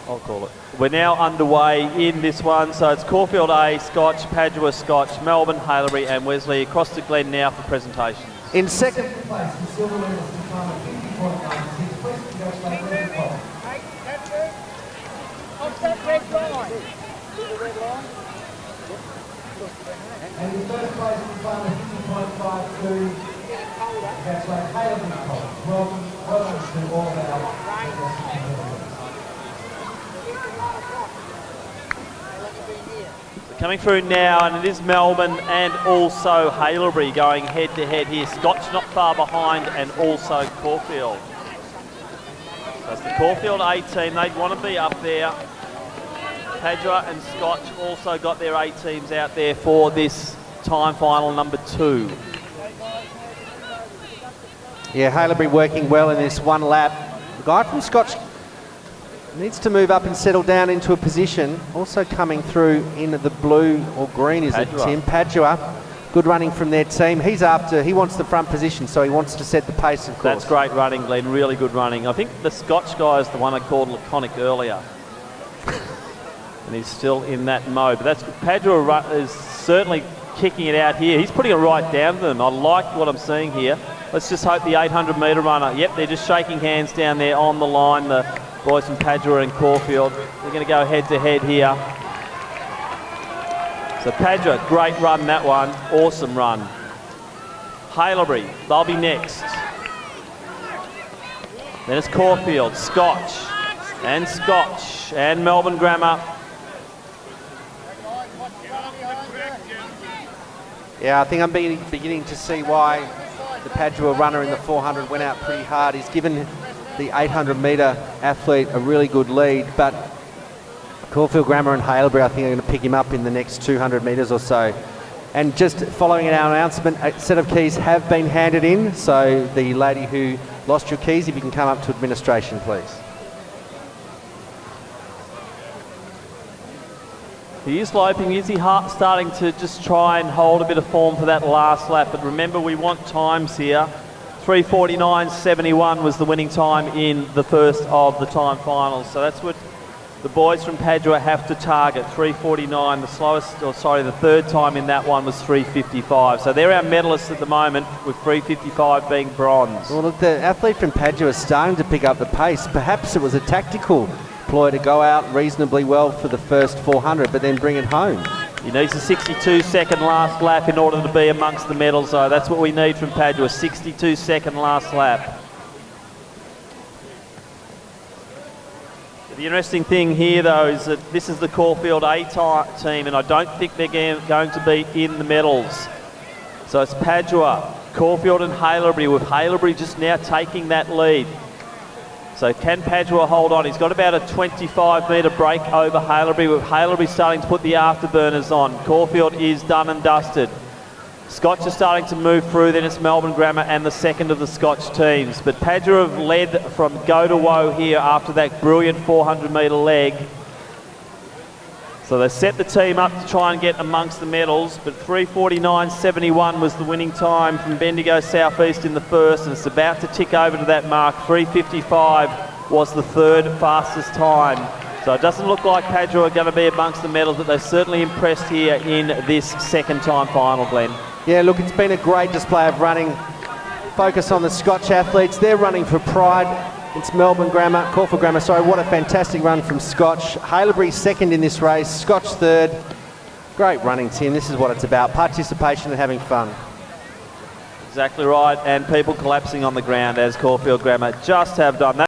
I'll call it. We're now underway in this one, so it's Caulfield A, Scotch, Padua Scotch, Melbourne, Haileybury and Wesley across to Glen now for presentations. In second place, the silver medalist in time of 50.96. Please congratulate Red Cole. Off that red line. And in first place in time of 50.52, congratulate Haileybury Cole. Well done to all of our Coming through now, and it is Melbourne and also Haileybury going head to head here. Scotch not far behind, and also Caulfield. So it's the Caulfield A team. They want to be up there. Padua and Scotch also got their A teams out there for this time final number 2. Yeah, Haileybury working well in this one lap. The guy from Scotch needs to move up and settle down into a position. Also coming through in the blue or green is Padua. it, Tim? Padua. Good running from their team. He wants the front position, so he wants to set the pace, of course. That's great running, Glenn. Really good running. I think the Scotch guy is the one I called laconic earlier. And he's still in that mode. But that's Padua is certainly kicking it out here. He's putting it right down to them. I like what I'm seeing here. Let's just hope the 800 metre runner. Yep, they're just shaking hands down there on the line. The boys from Padua and Caulfield. They're going to go head to head here. So Padua, great run that one. Awesome run. Haileybury, they'll be next. Then it's Caulfield, Scotch, and Melbourne Grammar. Yeah, I think I'm beginning to see why the Padua runner in the 400 went out pretty hard. He's given the 800 metre athlete a really good lead, but Caulfield Grammar and Haileybury I think are going to pick him up in the next 200 metres or so. And just following our announcement, a set of keys have been handed in, so the lady who lost your keys, if you can come up to administration please. He is loping. Is he starting to just try and hold a bit of form for that last lap? But remember, we want times here. 3:49.71 was the winning time in the first of the time finals. So that's what the boys from Padua have to target. 3:49. The third time in that one was 3:55. So they're our medalists at the moment, with 3:55 being bronze. Well, look, the athlete from Padua is starting to pick up the pace. Perhaps it was a tactical ploy to go out reasonably well for the first 400, but then bring it home. He needs a 62-second last lap in order to be amongst the medals, though. That's what we need from Padua, 62-second last lap. The interesting thing here, though, is that this is the Caulfield A team, and I don't think they're going to be in the medals. So it's Padua, Caulfield and Haileybury, with Haileybury just now taking that lead. So can Padua hold on? He's got about a 25 metre break over Haileybury, with Haileybury starting to put the afterburners on. Caulfield is done and dusted. Scotch are starting to move through, then it's Melbourne Grammar and the second of the Scotch teams. But Padua have led from go to woe here after that brilliant 400 metre leg. So they set the team up to try and get amongst the medals, but 3:49.71 was the winning time from Bendigo South East in the first, and it's about to tick over to that mark. 3:55 was the third fastest time. So it doesn't look like Padua are going to be amongst the medals, but they've certainly impressed here in this second time final, Glenn. Yeah, look, it's been a great display of running. Focus on the Scotch athletes. They're running for pride. It's Melbourne Grammar, Caulfield Grammar, sorry. What a fantastic run from Scotch. Haileybury second in this race, Scotch third. Great running, Tim. This is what it's about, participation and having fun. Exactly right, and people collapsing on the ground as Caulfield Grammar just have done that.